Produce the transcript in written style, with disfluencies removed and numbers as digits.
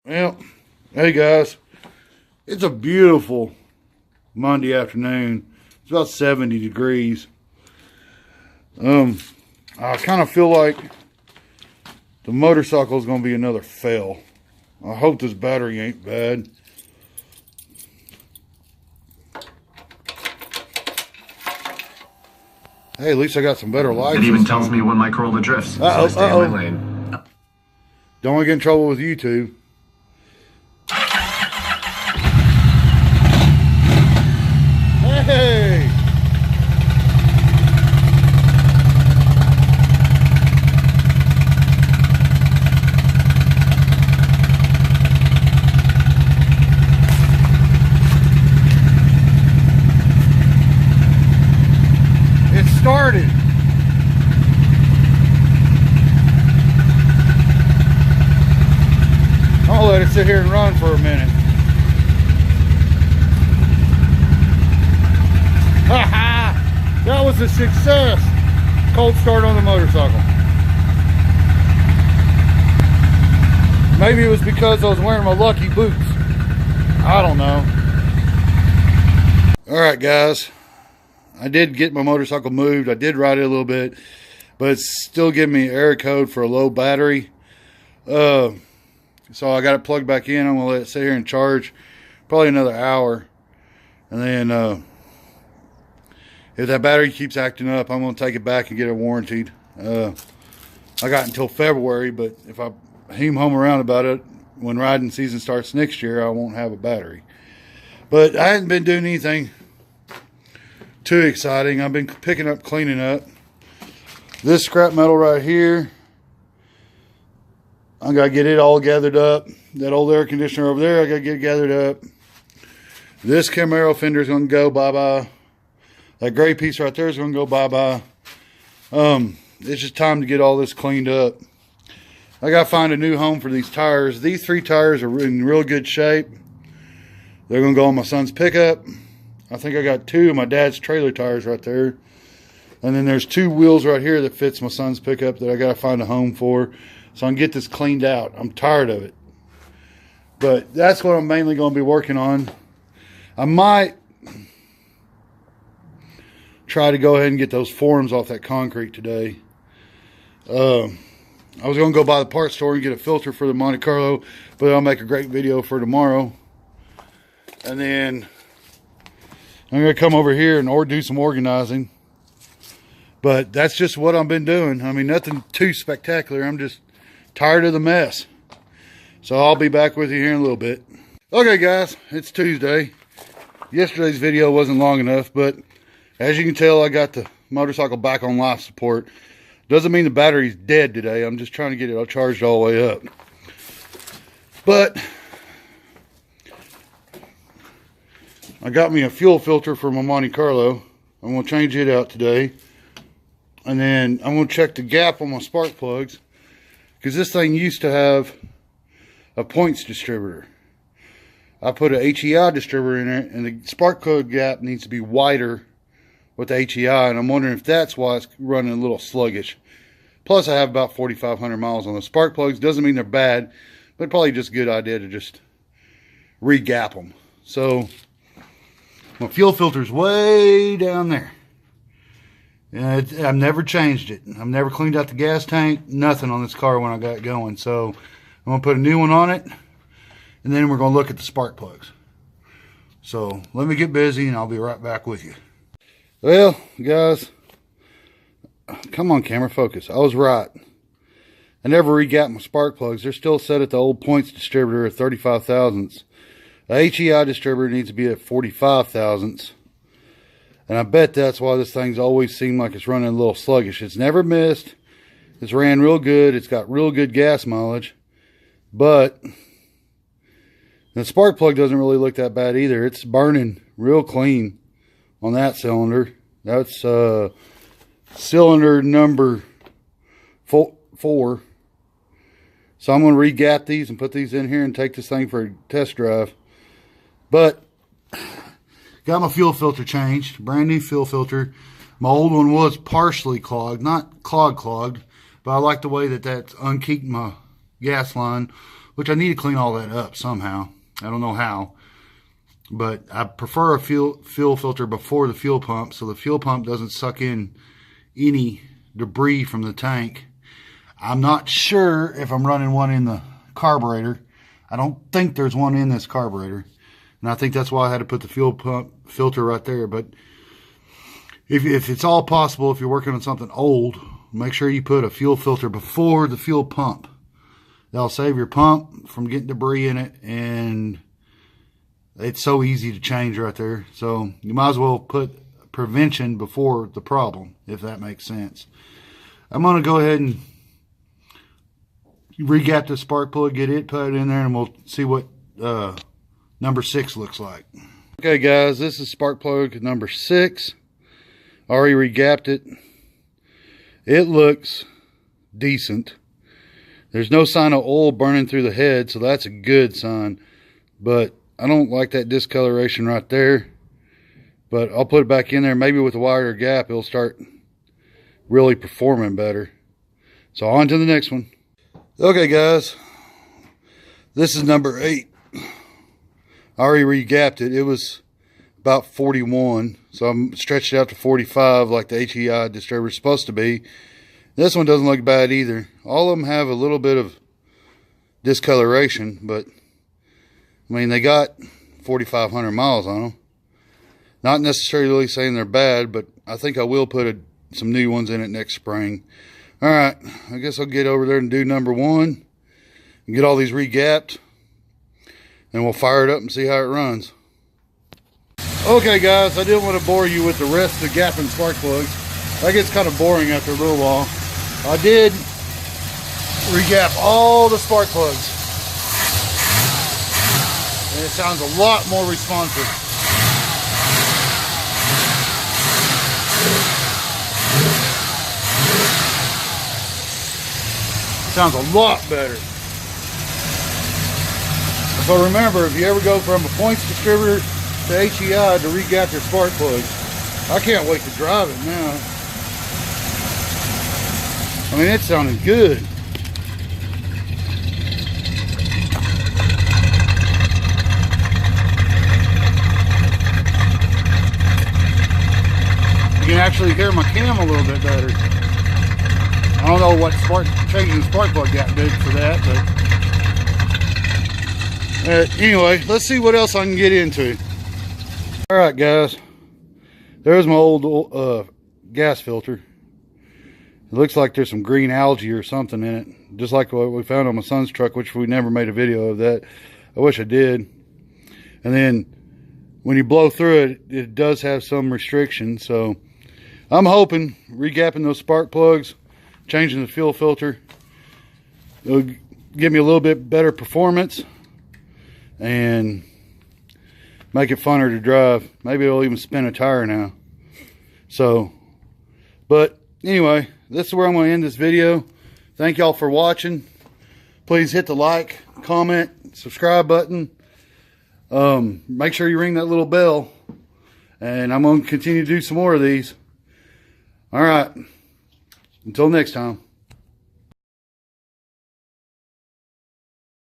Well, hey guys, it's a beautiful Monday afternoon. It's about 70 degrees. I kind of feel like the motorcycle is going to be another fail. I hope this battery ain't bad. Hey, at least I got some better lights. It even tells me when my Corolla drifts, so I stay in my lane. Don't want to get in trouble with YouTube. Hey! It started. I'll let it sit here and run for a minute. That was a success. Cold start on the motorcycle. Maybe it was because I was wearing my lucky boots. I don't know. Alright guys, I did get my motorcycle moved. I did ride it a little bit, but it's still giving me error code for a low battery. So I got it plugged back in. I'm going to let it sit here and charge probably another hour. And then if that battery keeps acting up, I'm going to take it back and get it warranted. I got until February, but if I home around about it, when riding season starts next year, I won't have a battery. But I hadn't been doing anything too exciting. I've been picking up, cleaning up. This scrap metal right here, I got to get it all gathered up. That old air conditioner over there, I got to get it gathered up. This Camaro fender is going to go bye-bye. That gray piece right there is going to go bye-bye. It's just time to get all this cleaned up. I got to find a new home for these tires. These 3 tires are in real good shape. They're going to go on my son's pickup. I think I got 2 of my dad's trailer tires right there. And then there's 2 wheels right here that fits my son's pickup that I got to find a home for, so I can get this cleaned out. I'm tired of it. But that's what I'm mainly going to be working on. I might try to go ahead and get those forms off that concrete today. I was going to go by the parts store and get a filter for the Monte Carlo, but I'll make a great video for tomorrow. And then I'm going to come over here and do some organizing. But that's just what I've been doing. I mean, nothing too spectacular. I'm just tired of the mess. So I'll be back with you here in a little bit. Okay guys, it's Tuesday. Yesterday's video wasn't long enough, but as you can tell, I got the motorcycle back on life support. Doesn't mean the battery's dead today. I'm just trying to get it all charged all the way up. But I got me a fuel filter for my Monte Carlo. I'm going to change it out today. And then I'm going to check the gap on my spark plugs, because this thing used to have a points distributor. I put an HEI distributor in it, and the spark plug gap needs to be wider with the HEI, and I'm wondering if that's why it's running a little sluggish. Plus I have about 4,500 miles on the spark plugs. Doesn't mean they're bad, but probably just a good idea to just re-gap them. So my fuel filter's way down there. I've never changed it. I've never cleaned out the gas tank, nothing on this car when I got it going. So I'm going to put a new one on it, and then we're going to look at the spark plugs. So let me get busy and I'll be right back with you. Well, guys, come on camera, focus. I was right. I never re-gapped my spark plugs. They're still set at the old points distributor at 35 thousandths. The HEI distributor needs to be at 45 thousandths. And I bet that's why this thing's always seemed like it's running a little sluggish. It's never missed. It's ran real good. It's got real good gas mileage. But the spark plug doesn't really look that bad either. It's burning real clean on that cylinder. That's cylinder number 4. So I'm going to re-gap these and put these in here and take this thing for a test drive. But got my fuel filter changed. Brand new fuel filter. My old one was partially clogged. Not clogged, but I like the way that that's unkinked my gas line. which I need to clean all that up somehow. I don't know how, but I prefer a fuel filter before the fuel pump, so the fuel pump doesn't suck in any debris from the tank. I'm not sure if I'm running one in the carburetor. I don't think there's one in this carburetor, and I think that's why I had to put the fuel pump filter right there. But if it's all possible, if you're working on something old, make sure you put a fuel filter before the fuel pump. That'll save your pump from getting debris in it, and it's so easy to change right there. So you might as well put prevention before the problem, if that makes sense. I'm going to go ahead and regap the spark plug, get it put in there, and we'll see what number 6 looks like. Okay guys, this is spark plug number 6. Already regapped it. It looks decent. There's no sign of oil burning through the head, so that's a good sign. But I don't like that discoloration right there. But I'll put it back in there. Maybe with a wider gap, it'll start really performing better. So on to the next one. Okay guys, this is number 8. I already regapped it. It was about 41, so I'm stretched it out to 45 like the HEI distributor is supposed to be. This one doesn't look bad either. All of them have a little bit of discoloration, but I mean, they got 4,500 miles on them. Not necessarily saying they're bad, but I think I will put some new ones in it next spring. All right, I guess I'll get over there and do number 1 and get all these regapped, and we'll fire it up and see how it runs. Okay guys, I didn't want to bore you with the rest of the gapping spark plugs. That gets kind of boring after a little while. I did regap all the spark plugs, and it sounds a lot more responsive. Sounds a lot better. So remember, if you ever go from a points distributor to HEI to regap your spark plugs, I can't wait to drive it now. I mean, it's sounding good. You can actually hear my cam a little bit better. I don't know what changing the spark plug gap did for that, but anyway, let's see what else I can get into. All right, guys, there's my old gas filter. It looks like there's some green algae or something in it, just like what we found on my son's truck, which we never made a video of that. I wish I did. And then when you blow through it, it does have some restriction. So I'm hoping regapping those spark plugs, changing the fuel filter, it'll give me a little bit better performance and make it funner to drive. Maybe it'll even spin a tire now. So, but anyway, this is where I'm going to end this video. Thank y'all for watching. Please hit the like, comment, subscribe button. Make sure you ring that little bell, and I'm going to continue to do some more of these. All right. Until next time.